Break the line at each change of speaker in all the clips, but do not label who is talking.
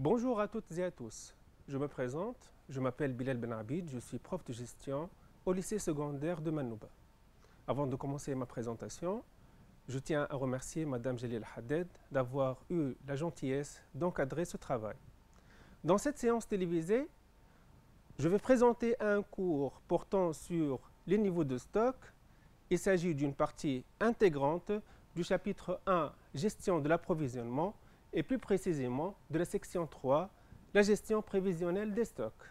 Bonjour à toutes et à tous. Je me présente, je m'appelle Bilal Ben Abid, je suis prof de gestion au lycée secondaire de Manouba. Avant de commencer ma présentation, je tiens à remercier Madame Jalil Haddad d'avoir eu la gentillesse d'encadrer ce travail. Dans cette séance télévisée, je vais présenter un cours portant sur les niveaux de stock. Il s'agit d'une partie intégrante du chapitre 1, gestion de l'approvisionnement, et plus précisément de la section 3, la gestion prévisionnelle des stocks.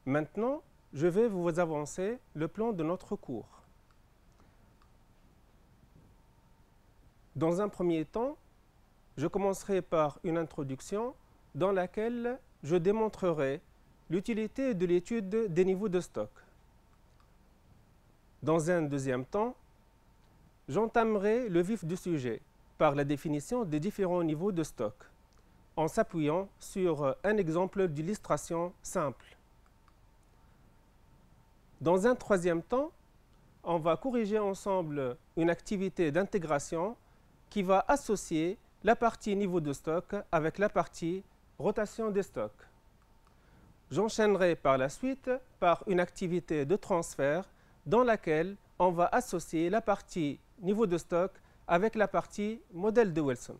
Maintenant, je vais vous avancer le plan de notre cours. Dans un premier temps, je commencerai par une introduction dans laquelle je démontrerai l'utilité de l'étude des niveaux de stock. Dans un deuxième temps, j'entamerai le vif du sujet par la définition des différents niveaux de stock, en s'appuyant sur un exemple d'illustration simple. Dans un troisième temps, on va corriger ensemble une activité d'intégration qui va associer la partie niveau de stock avec la partie rotation des stocks. J'enchaînerai par la suite par une activité de transfert dans laquelle on va associer la partie niveau de stock avec la partie modèle de Wilson.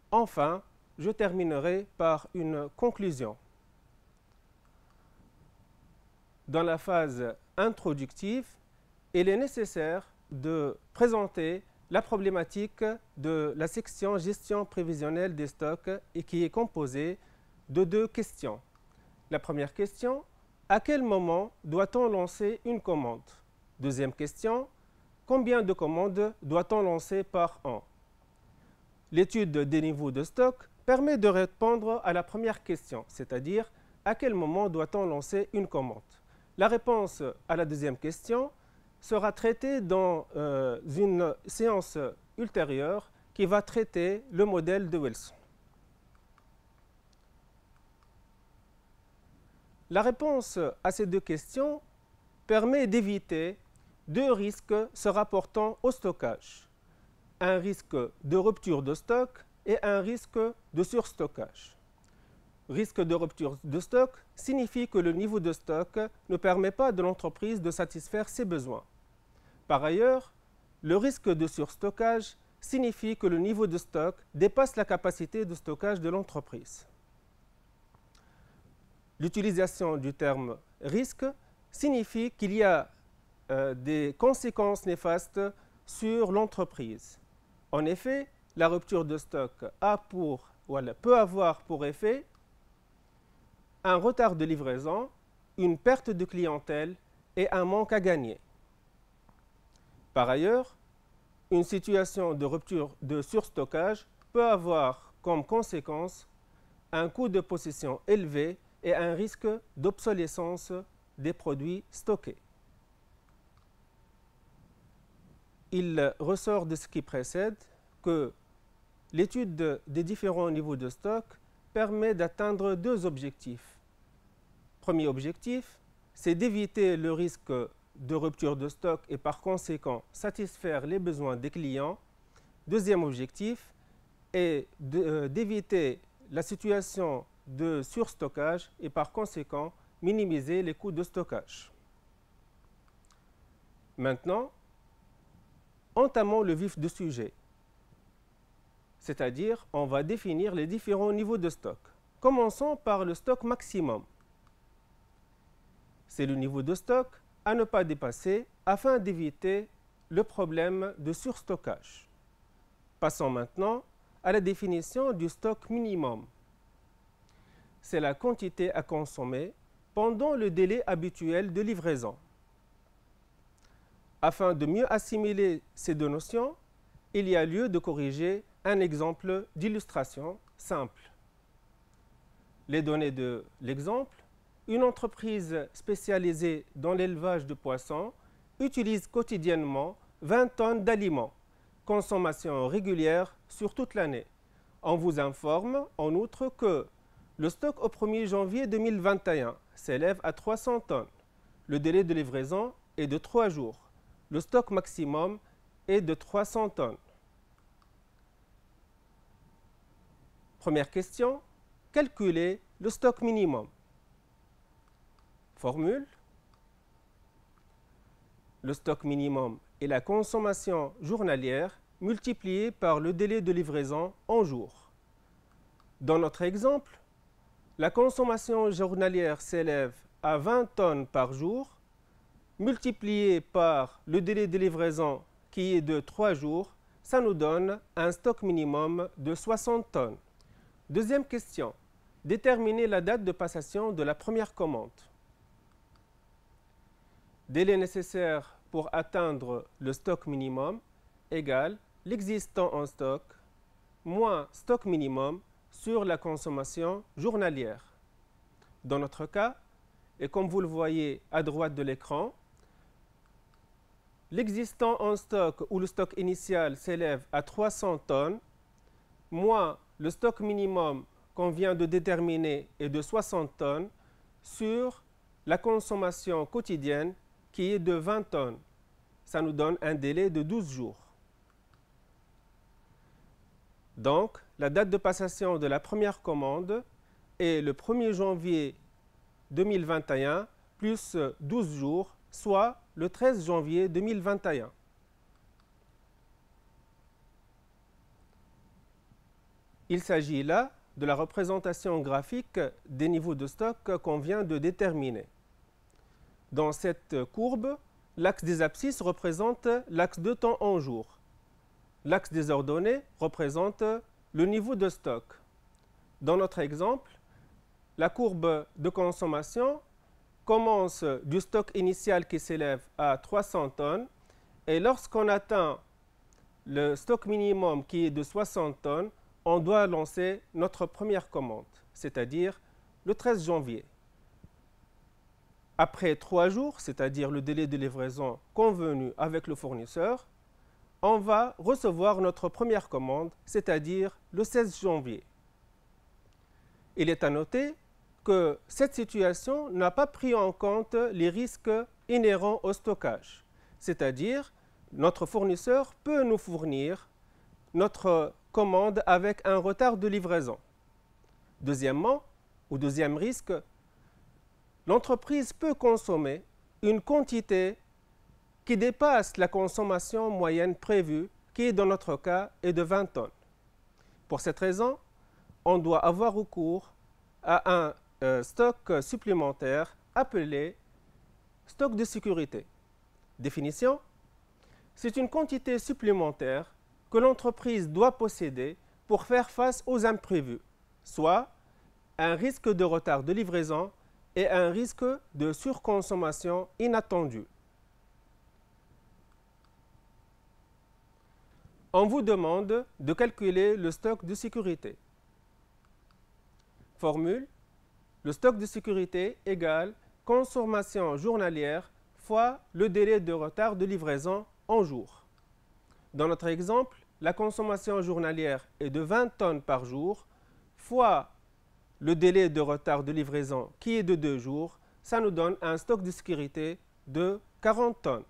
Enfin, je terminerai par une conclusion. Dans la phase introductive, il est nécessaire de présenter la problématique de la section gestion prévisionnelle des stocks et qui est composée de deux questions. La première question, à quel moment doit-on lancer une commande? Deuxième question, combien de commandes doit-on lancer par an? L'étude des niveaux de stock permet de répondre à la première question, c'est-à-dire à quel moment doit-on lancer une commande? La réponse à la deuxième question sera traitée dans une séance ultérieure qui va traiter le modèle de Wilson. La réponse à ces deux questions permet d'éviter deux risques se rapportant au stockage. Un risque de rupture de stock et un risque de surstockage. Risque de rupture de stock signifie que le niveau de stock ne permet pas de l'entreprise de satisfaire ses besoins. Par ailleurs, le risque de surstockage signifie que le niveau de stock dépasse la capacité de stockage de l'entreprise. L'utilisation du terme risque signifie qu'il y a des conséquences néfastes sur l'entreprise. En effet, la rupture de stock peut avoir pour effet un retard de livraison, une perte de clientèle et un manque à gagner. Par ailleurs, une situation de rupture de surstockage peut avoir comme conséquence un coût de possession élevé et un risque d'obsolescence des produits stockés. Il ressort de ce qui précède que l'étude des différents niveaux de stock permet d'atteindre deux objectifs. Premier objectif, c'est d'éviter le risque de rupture de stock et par conséquent satisfaire les besoins des clients. Deuxième objectif est d'éviter la situation de surstockage et par conséquent minimiser les coûts de stockage. Maintenant, entamons le vif du sujet, c'est-à-dire on va définir les différents niveaux de stock. Commençons par le stock maximum. C'est le niveau de stock à ne pas dépasser afin d'éviter le problème de surstockage. Passons maintenant à la définition du stock minimum. C'est la quantité à consommer pendant le délai habituel de livraison. Afin de mieux assimiler ces deux notions, il y a lieu de corriger un exemple d'illustration simple. Les données de l'exemple, une entreprise spécialisée dans l'élevage de poissons utilise quotidiennement 20 tonnes d'aliments, consommation régulière sur toute l'année. On vous informe en outre que le stock au 1er janvier 2021 s'élève à 300 tonnes. Le délai de livraison est de 3 jours. Le stock maximum est de 300 tonnes. Première question, calculer le stock minimum. Formule. Le stock minimum est la consommation journalière multipliée par le délai de livraison en jours. Dans notre exemple, la consommation journalière s'élève à 20 tonnes par jour, multiplié par le délai de livraison qui est de 3 jours, ça nous donne un stock minimum de 60 tonnes. Deuxième question, déterminer la date de passation de la première commande. Délai nécessaire pour atteindre le stock minimum égale l'existant en stock moins stock minimum sur la consommation journalière. Dans notre cas, et comme vous le voyez à droite de l'écran, l'existant en stock ou le stock initial s'élève à 300 tonnes, moins le stock minimum qu'on vient de déterminer est de 60 tonnes sur la consommation quotidienne qui est de 20 tonnes. Ça nous donne un délai de 12 jours. Donc, la date de passation de la première commande est le 1er janvier 2021 plus 12 jours, soit le 13 janvier 2021. Il s'agit là de la représentation graphique des niveaux de stock qu'on vient de déterminer. Dans cette courbe, l'axe des abscisses représente l'axe de temps en jours. L'axe des ordonnées représente le niveau de stock. Dans notre exemple, la courbe de consommation commence du stock initial qui s'élève à 300 tonnes et lorsqu'on atteint le stock minimum qui est de 60 tonnes, on doit lancer notre première commande, c'est-à-dire le 13 janvier. Après 3 jours, c'est-à-dire le délai de livraison convenu avec le fournisseur, on va recevoir notre première commande, c'est-à-dire le 16 janvier. Il est à noter que cette situation n'a pas pris en compte les risques inhérents au stockage, c'est-à-dire notre fournisseur peut nous fournir notre commande avec un retard de livraison. Deuxièmement, ou deuxième risque, l'entreprise peut consommer une quantité qui dépasse la consommation moyenne prévue, qui dans notre cas est de 20 tonnes. Pour cette raison, on doit avoir recours à un stock supplémentaire appelé stock de sécurité. Définition: c'est une quantité supplémentaire que l'entreprise doit posséder pour faire face aux imprévus, soit un risque de retard de livraison et un risque de surconsommation inattendue. On vous demande de calculer le stock de sécurité. Formule: le stock de sécurité égale consommation journalière fois le délai de retard de livraison en jours. Dans notre exemple, la consommation journalière est de 20 tonnes par jour fois le délai de retard de livraison qui est de 2 jours. Ça nous donne un stock de sécurité de 40 tonnes.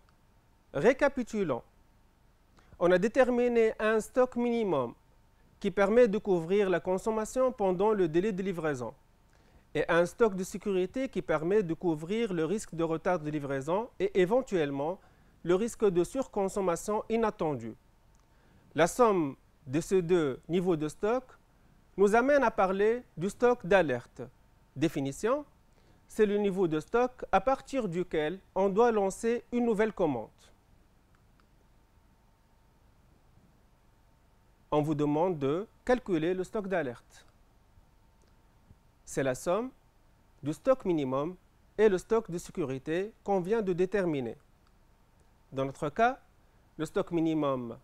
Récapitulons. On a déterminé un stock minimum qui permet de couvrir la consommation pendant le délai de livraison et un stock de sécurité qui permet de couvrir le risque de retard de livraison et éventuellement le risque de surconsommation inattendue. La somme de ces deux niveaux de stock nous amène à parler du stock d'alerte. Définition: c'est le niveau de stock à partir duquel on doit lancer une nouvelle commande. On vous demande de calculer le stock d'alerte. C'est la somme du stock minimum et le stock de sécurité qu'on vient de déterminer. Dans notre cas, le stock minimum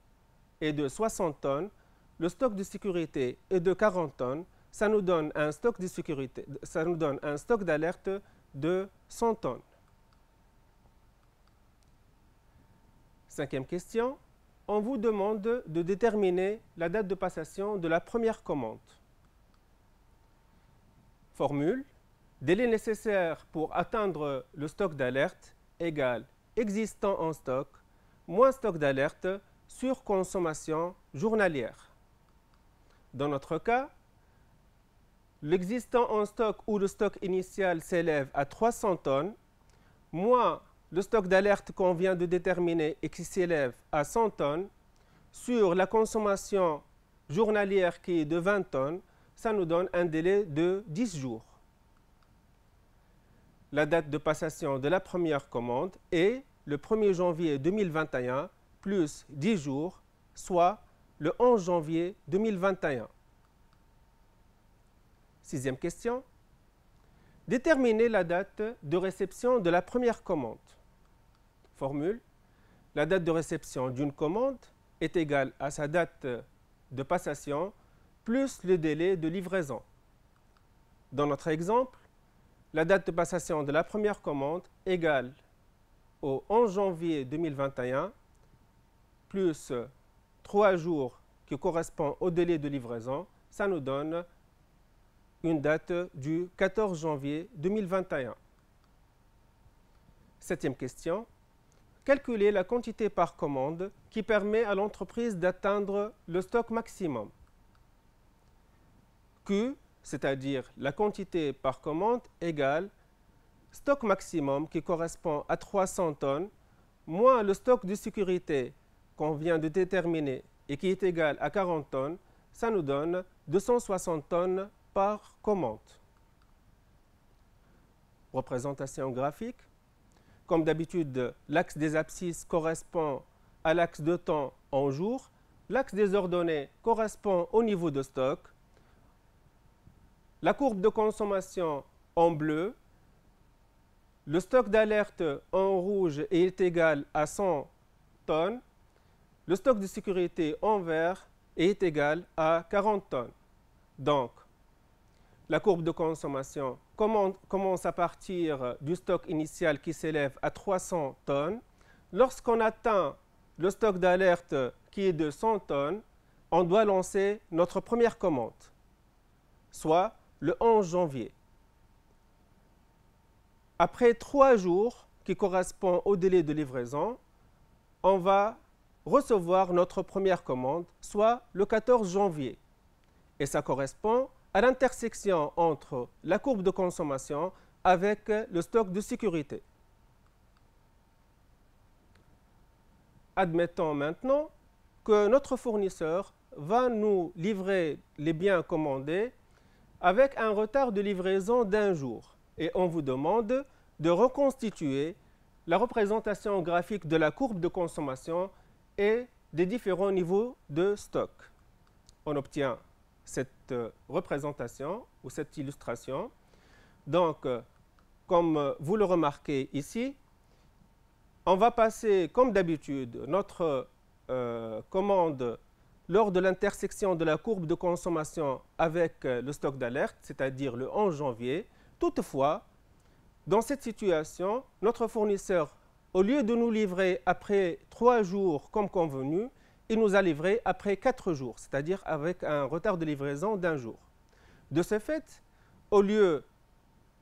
est de 60 tonnes, le stock de sécurité est de 40 tonnes, ça nous donne un stock de sécurité, ça nous donne un stock d'alerte de 100 tonnes. Cinquième question. On vous demande de déterminer la date de passation de la première commande. Formule: délai nécessaire pour atteindre le stock d'alerte égale existant en stock moins stock d'alerte sur consommation journalière. Dans notre cas, l'existant en stock ou le stock initial s'élève à 300 tonnes, moins le stock d'alerte qu'on vient de déterminer et qui s'élève à 100 tonnes, sur la consommation journalière qui est de 20 tonnes, ça nous donne un délai de 10 jours. La date de passation de la première commande est le 1er janvier 2021 plus 10 jours, soit le 11 janvier 2021. Sixième question. Déterminer la date de réception de la première commande. Formule. La date de réception d'une commande est égale à sa date de passation plus le délai de livraison. Dans notre exemple, la date de passation de la première commande égale au 11 janvier 2021 plus 3 jours qui correspond au délai de livraison, ça nous donne une date du 14 janvier 2021. Septième question. Calculer la quantité par commande qui permet à l'entreprise d'atteindre le stock maximum. Q, c'est-à-dire la quantité par commande, égale stock maximum qui correspond à 300 tonnes, moins le stock de sécurité qu'on vient de déterminer et qui est égal à 40 tonnes, ça nous donne 260 tonnes par commande. Représentation graphique. Comme d'habitude, l'axe des abscisses correspond à l'axe de temps en jours. L'axe des ordonnées correspond au niveau de stock. La courbe de consommation en bleu. Le stock d'alerte en rouge est égal à 100 tonnes. Le stock de sécurité en vert est égal à 40 tonnes. Donc, la courbe de consommation commence à partir du stock initial qui s'élève à 300 tonnes. Lorsqu'on atteint le stock d'alerte qui est de 100 tonnes, on doit lancer notre première commande, soit le 11 janvier. Après 3 jours, qui correspond au délai de livraison, on va recevoir notre première commande, soit le 14 janvier. Et ça correspond à l'intersection entre la courbe de consommation avec le stock de sécurité. Admettons maintenant que notre fournisseur va nous livrer les biens commandés avec un retard de livraison d'1 jour. Et on vous demande de reconstituer la représentation graphique de la courbe de consommation et des différents niveaux de stock. On obtient cette représentation ou cette illustration. Donc, comme vous le remarquez ici, on va passer, comme d'habitude, notre commande lors de l'intersection de la courbe de consommation avec le stock d'alerte, c'est-à-dire le 11 janvier. Toutefois, dans cette situation, notre fournisseur, au lieu de nous livrer après 3 jours comme convenu, il nous a livré après 4 jours, c'est-à-dire avec un retard de livraison d'1 jour. De ce fait, au lieu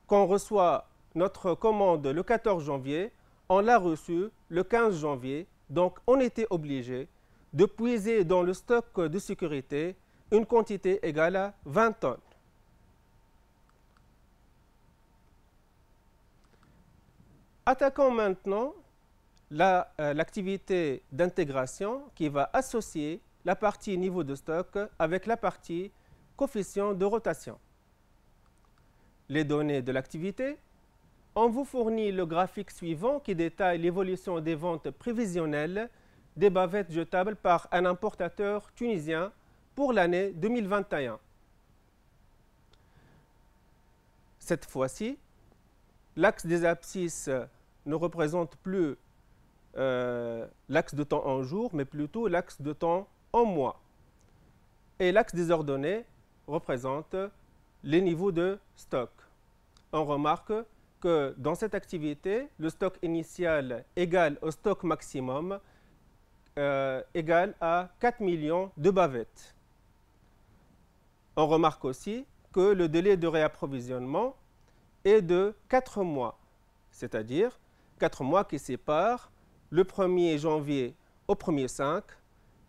qu'on reçoit notre commande le 14 janvier, on l'a reçue le 15 janvier, donc on était obligé de puiser dans le stock de sécurité une quantité égale à 20 tonnes. Attaquons maintenant l'activité d'intégration qui va associer la partie niveau de stock avec la partie coefficient de rotation. Les données de l'activité. On vous fournit le graphique suivant qui détaille l'évolution des ventes prévisionnelles des bavettes jetables par un importateur tunisien pour l'année 2021. Cette fois-ci, l'axe des abscisses ne représente plus l'axe de temps en jours, mais plutôt l'axe de temps en mois. Et l'axe des ordonnées représente les niveaux de stock. On remarque que dans cette activité, le stock initial égal au stock maximum égal à 4 millions de bavettes. On remarque aussi que le délai de réapprovisionnement est de 4 mois, c'est-à-dire 4 mois qui séparent le 1er janvier au 1er 5,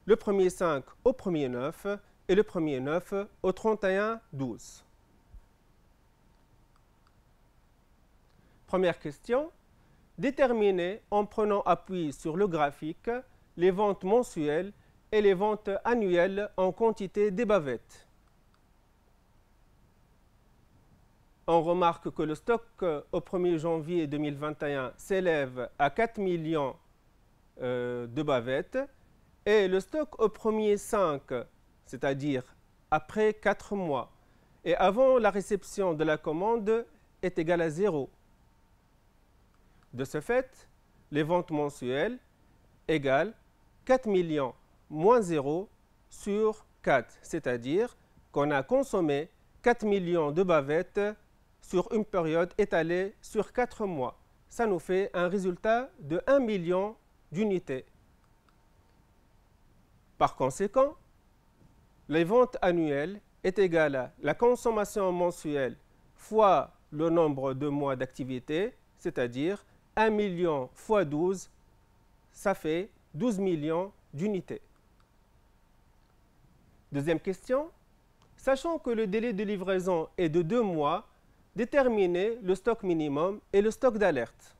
le 1er 5 au 1er 9 et le 1er 9 au 31 12. Première question. Déterminer en prenant appui sur le graphique les ventes mensuelles et les ventes annuelles en quantité des bavettes. On remarque que le stock au 1er janvier 2021 s'élève à 4 millions de bavettes et le stock au 1er 5, c'est-à-dire après 4 mois et avant la réception de la commande, est égal à 0. De ce fait, les ventes mensuelles égale 4 millions moins 0 sur 4, c'est-à-dire qu'on a consommé 4 millions de bavettes sur une période étalée sur 4 mois. Ça nous fait un résultat de 1 million d'unités. Par conséquent, les ventes annuelles est égale à la consommation mensuelle fois le nombre de mois d'activité, c'est-à-dire 1 million fois 12, ça fait 12 millions d'unités. Deuxième question. Sachant que le délai de livraison est de 2 mois, déterminez le stock minimum et le stock d'alerte.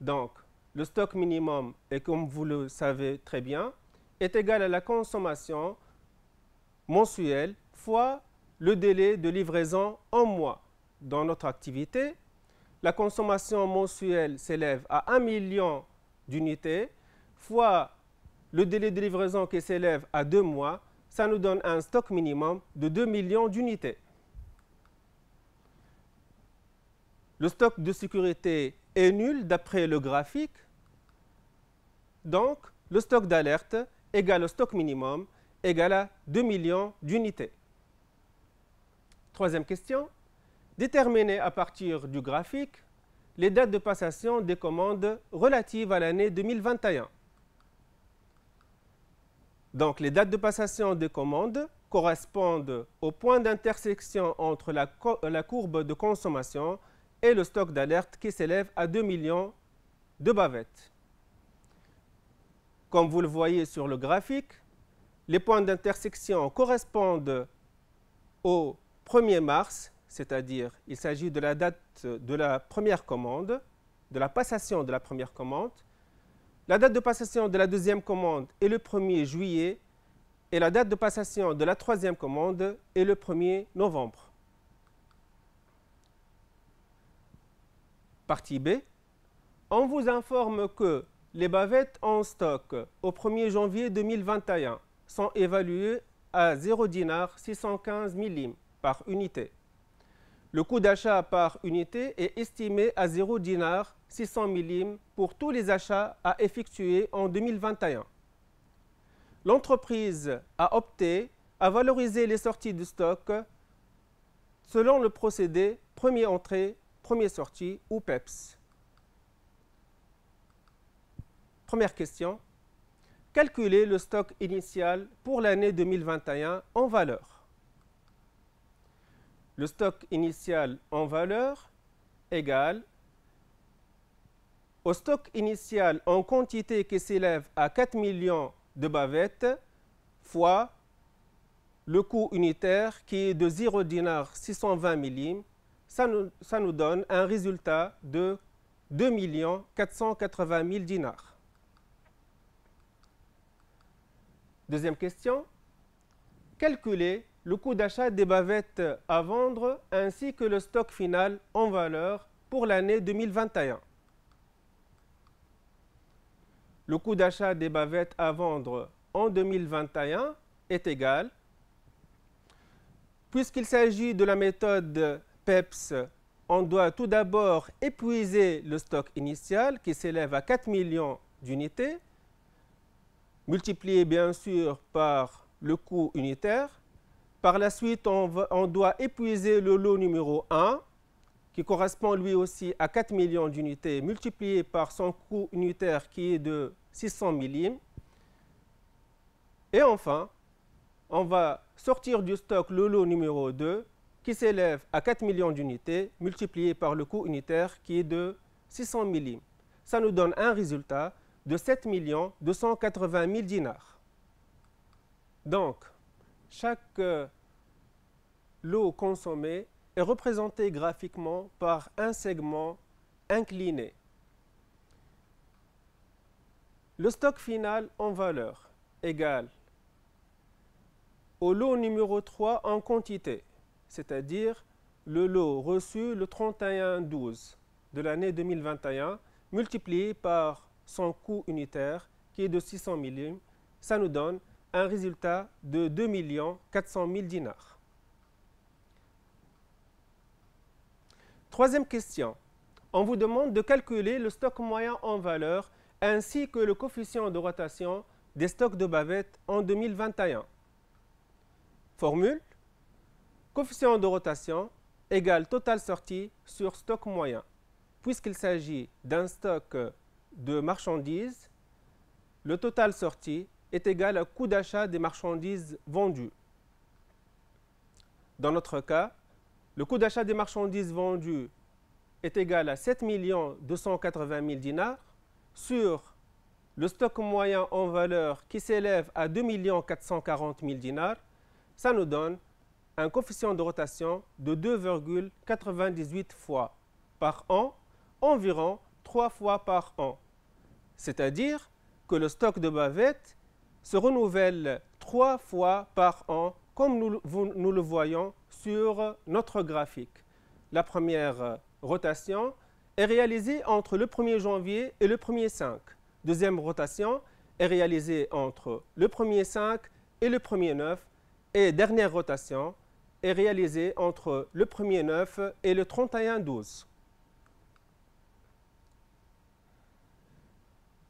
Donc, le stock minimum, et comme vous le savez très bien, est égal à la consommation mensuelle fois le délai de livraison en mois. Dans notre activité, la consommation mensuelle s'élève à 1 million d'unités fois le délai de livraison qui s'élève à 2 mois, ça nous donne un stock minimum de 2 millions d'unités. Le stock de sécurité est nul d'après le graphique. Donc, le stock d'alerte égale au stock minimum égale à 2 millions d'unités. Troisième question. Déterminer à partir du graphique les dates de passation des commandes relatives à l'année 2021. Donc, les dates de passation des commandes correspondent au point d'intersection entre la courbe de consommation et le stock d'alerte qui s'élève à 2 millions de bavettes. Comme vous le voyez sur le graphique, les points d'intersection correspondent au 1er mars, c'est-à-dire il s'agit de la date de la première commande, de la passation de la première commande. La date de passation de la deuxième commande est le 1er juillet et la date de passation de la troisième commande est le 1er novembre. Partie B. On vous informe que les bavettes en stock au 1er janvier 2021 sont évaluées à 0 dinar 615 millim par unité. Le coût d'achat par unité est estimé à 0 dinar 600 millim pour tous les achats à effectuer en 2021. L'entreprise a opté à valoriser les sorties de stock selon le procédé premier entrée, premier sortie ou PEPS. Première question. Calculer le stock initial pour l'année 2021 en valeur. Le stock initial en valeur égale au stock initial en quantité qui s'élève à 4 millions de bavettes fois le coût unitaire qui est de 0 dinar 620 millim. Ça nous donne un résultat de 2 480 000 dinars. Deuxième question. Calculer le coût d'achat des bavettes à vendre ainsi que le stock final en valeur pour l'année 2021. Le coût d'achat des bavettes à vendre en 2021 est égal, puisqu'il s'agit de la méthode PEPS, on doit tout d'abord épuiser le stock initial qui s'élève à 4 millions d'unités, multiplié bien sûr par le coût unitaire. Par la suite, on doit épuiser le lot numéro 1, qui correspond lui aussi à 4 millions d'unités, multiplié par son coût unitaire qui est de 600 millim. Et enfin, on va sortir du stock le lot numéro 2, qui s'élève à 4 millions d'unités, multiplié par le coût unitaire qui est de 600 millim. Ça nous donne un résultat de 7 280 000 dinars. Donc, chaque lot consommé est représenté graphiquement par un segment incliné. Le stock final en valeur égale au lot numéro 3 en quantité, c'est-à-dire le lot reçu le 31/12 de l'année 2021 multiplié par son coût unitaire qui est de 600 millimes, ça nous donne un résultat de 2 400 000 dinars. Troisième question. On vous demande de calculer le stock moyen en valeur ainsi que le coefficient de rotation des stocks de bavettes en 2021. Formule: coefficient de rotation égale total sorti sur stock moyen. Puisqu'il s'agit d'un stock de marchandises, le total sorti est égal au coût d'achat des marchandises vendues. Dans notre cas, le coût d'achat des marchandises vendues est égal à 7 280 000 dinars sur le stock moyen en valeur qui s'élève à 2 440 000 dinars. Ça nous donne un coefficient de rotation de 2,98 fois par an, environ 3 fois par an. C'est-à-dire que le stock de bavettes se renouvelle 3 fois par an, comme nous le voyons sur notre graphique. La première rotation est réalisée entre le 1er janvier et le 1er 5. Deuxième rotation est réalisée entre le 1er 5 et le 1er 9. Et dernière rotation est réalisée entre le 1er 9 et le 31/12.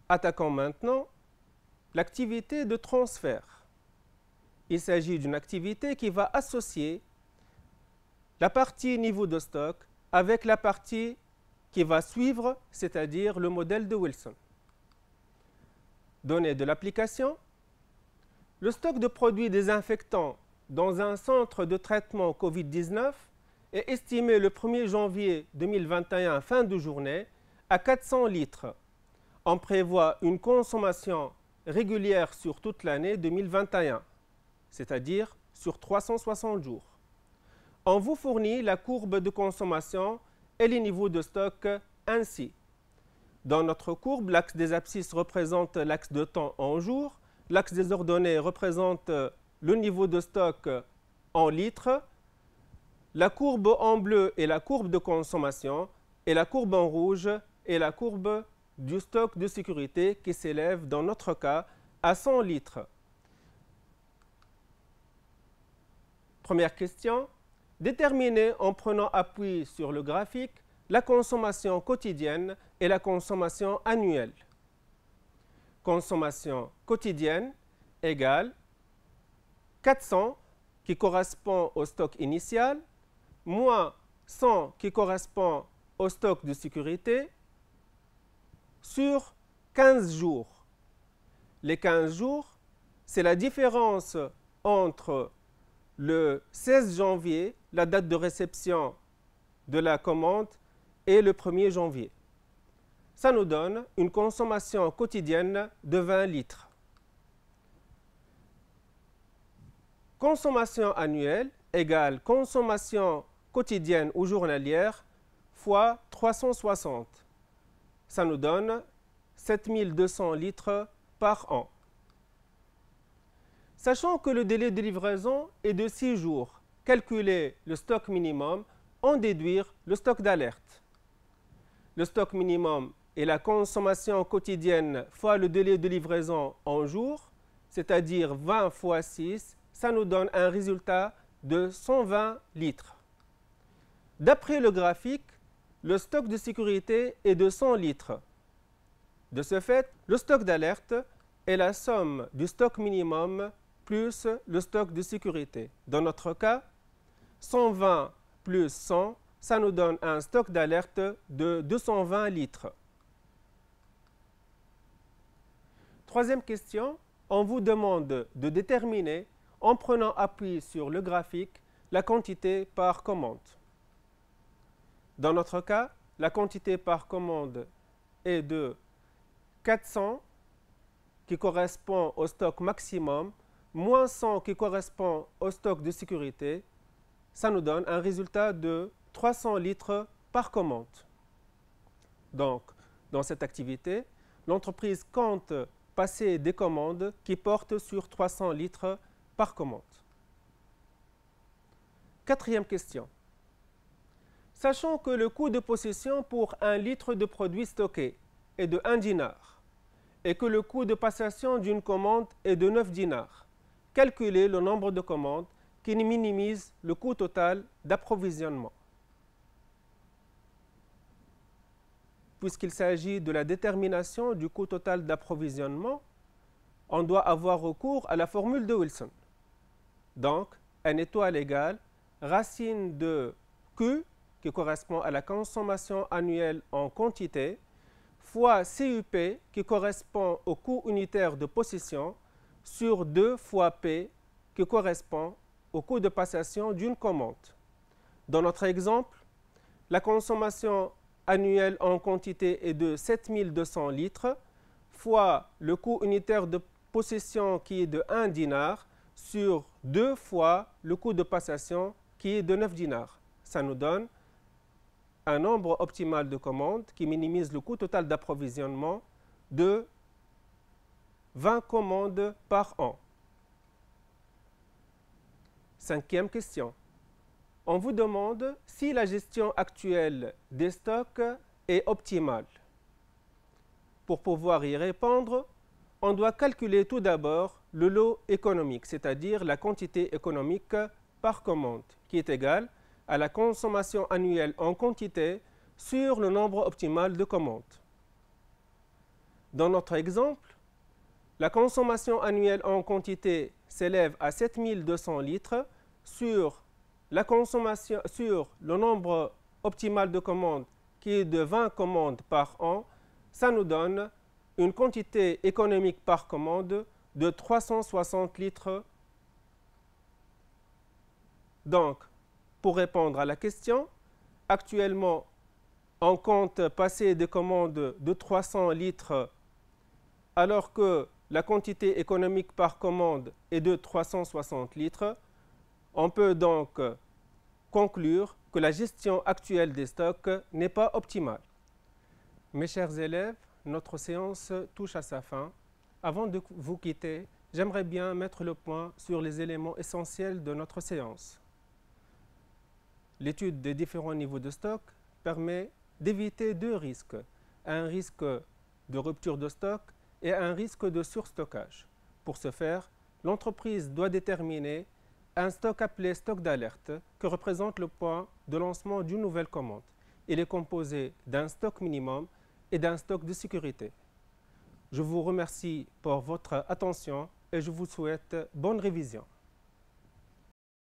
Attaquons maintenant l'activité de transfert. Il s'agit d'une activité qui va associer la partie niveau de stock avec la partie qui va suivre, c'est-à-dire le modèle de Wilson. Données de l'application. Le stock de produits désinfectants dans un centre de traitement Covid-19 est estimé le 1er janvier 2021, fin de journée, à 400 litres. On prévoit une consommation régulière sur toute l'année 2021, c'est-à-dire sur 360 jours. On vous fournit la courbe de consommation et les niveaux de stock ainsi. Dans notre courbe, l'axe des abscisses représente l'axe de temps en jours, l'axe des ordonnées représente le niveau de stock en litres, la courbe en bleu est la courbe de consommation et la courbe en rouge est la courbe du stock de sécurité qui s'élève dans notre cas à 100 litres. Première question. Déterminez en prenant appui sur le graphique la consommation quotidienne et la consommation annuelle. Consommation quotidienne égale 400 qui correspond au stock initial, moins 100 qui correspond au stock de sécurité, sur 15 jours. Les 15 jours, c'est la différence entre le 16 janvier, la date de réception de la commande, et le 1er janvier. Ça nous donne une consommation quotidienne de 20 litres. Consommation annuelle égale consommation quotidienne ou journalière fois 360. Ça nous donne 7200 litres par an. Sachant que le délai de livraison est de 6 jours, calculer le stock minimum, en déduire le stock d'alerte. Le stock minimum est la consommation quotidienne fois le délai de livraison en jours, c'est-à-dire 20 fois 6, ça nous donne un résultat de 120 litres. D'après le graphique, le stock de sécurité est de 100 litres. De ce fait, le stock d'alerte est la somme du stock minimum plus le stock de sécurité. Dans notre cas, 120 plus 100, ça nous donne un stock d'alerte de 220 litres. Troisième question, on vous demande de déterminer, en prenant appui sur le graphique, la quantité par commande. Dans notre cas, la quantité par commande est de 400 qui correspond au stock maximum, moins 100 qui correspond au stock de sécurité. ça nous donne un résultat de 300 litres par commande. Donc, dans cette activité, l'entreprise compte passer des commandes qui portent sur 300 litres par commande. Quatrième question. Sachant que le coût de possession pour 1 litre de produit stocké est de 1 dinar et que le coût de passation d'une commande est de 9 dinars, calculez le nombre de commandes qui minimise le coût total d'approvisionnement. Puisqu'il s'agit de la détermination du coût total d'approvisionnement, on doit avoir recours à la formule de Wilson. Donc, N étoile égale racine de Q, qui correspond à la consommation annuelle en quantité, fois CUP, qui correspond au coût unitaire de possession, sur 2 fois P, qui correspond au coût de passation d'une commande. Dans notre exemple, la consommation annuelle en quantité est de 7200 litres, fois le coût unitaire de possession qui est de 1 dinar, sur 2 fois le coût de passation qui est de 9 dinars. Ça nous donne un nombre optimal de commandes qui minimise le coût total d'approvisionnement de 20 commandes par an. Cinquième question. On vous demande si la gestion actuelle des stocks est optimale. Pour pouvoir y répondre, on doit calculer tout d'abord le lot économique, c'est-à-dire la quantité économique par commande, qui est égale à la consommation annuelle en quantité sur le nombre optimal de commandes. Dans notre exemple, la consommation annuelle en quantité s'élève à 7200 litres sur le nombre optimal de commandes qui est de 20 commandes par an. Ça nous donne une quantité économique par commande de 360 litres. Donc, pour répondre à la question, actuellement, on compte passer des commandes de 300 litres alors que la quantité économique par commande est de 360 litres. On peut donc conclure que la gestion actuelle des stocks n'est pas optimale. Mes chers élèves, notre séance touche à sa fin. Avant de vous quitter, j'aimerais bien mettre le point sur les éléments essentiels de notre séance. L'étude des différents niveaux de stock permet d'éviter 2 risques, un risque de rupture de stock et un risque de surstockage. Pour ce faire, l'entreprise doit déterminer un stock appelé stock d'alerte, qui représente le point de lancement d'une nouvelle commande. Il est composé d'un stock minimum et d'un stock de sécurité. Je vous remercie pour votre attention et je vous souhaite bonne révision.